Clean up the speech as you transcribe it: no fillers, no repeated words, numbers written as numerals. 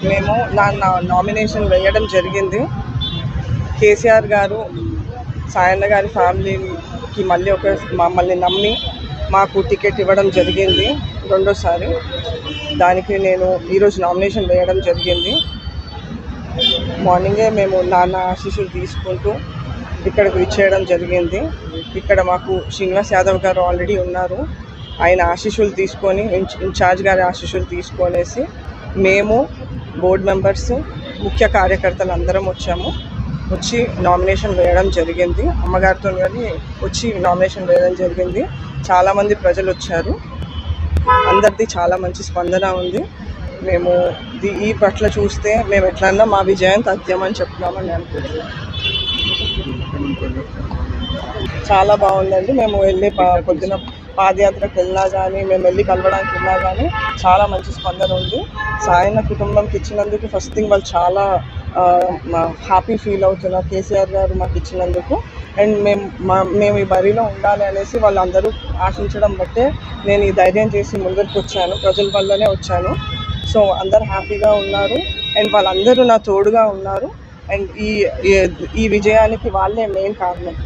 మేము నా నామినేషన్ వేయడం జరిగింది. కేసీఆర్ గారు సాయన్న గారి ఫ్యామిలీకి మమ్మల్ని నమ్మి మాకు టికెట్ ఇవ్వడం జరిగింది రెండోసారి. దానికి నేను ఈరోజు నామినేషన్ వేయడం జరిగింది. మార్నింగే మేము నాన్న ఆశీస్సులు తీసుకుంటూ ఇక్కడికి విచ్చేయడం జరిగింది. ఇక్కడ మాకు శ్రీనివాస్ యాదవ్ గారు ఆల్రెడీ ఉన్నారు. ఆయన ఆశీస్సులు తీసుకొని ఇన్ఛార్జ్ గారి ఆశీస్సులు తీసుకొనేసి మేము బోర్డు మెంబర్స్ ముఖ్య కార్యకర్తలు అందరం వచ్చి నామినేషన్ వేయడం జరిగింది. అమ్మగారితో వచ్చి నామినేషన్ వేయడం జరిగింది. చాలామంది ప్రజలు వచ్చారు. అందరిది చాలా మంచి స్పందన ఉంది. మేము ఈ పట్ల చూస్తే మేము ఎట్లన్నా మా విజయం తథ్యమని చెప్తున్నామని అనుకుంటున్నాం. చాలా బాగుందండి. మేము వెళ్ళి పొద్దున పాదయాత్రకు వెళ్ళినా కానీ మేము వెళ్ళి కలవడానికి వెళ్ళినా కానీ చాలా మంచి స్పందన ఉంది. సాయన్న కుటుంబంకి ఇచ్చినందుకు ఫస్ట్ థింగ్ వాళ్ళు చాలా హ్యాపీ ఫీల్ అవుతున్నారు కేసీఆర్ గారు మాకు ఇచ్చినందుకు. అండ్ మేము ఈ బరిలో ఉండాలి అనేసి వాళ్ళందరూ ఆశించడం బట్టే నేను ఈ ధైర్యం చేసి ముందరికి వచ్చాను. ప్రజల వల్లనే వచ్చాను. సో అందరు హ్యాపీగా ఉన్నారు అండ్ వాళ్ళందరూ నా తోడుగా ఉన్నారు. అండ్ ఈ విజయానికి వాళ్ళే మెయిన్ కారణం.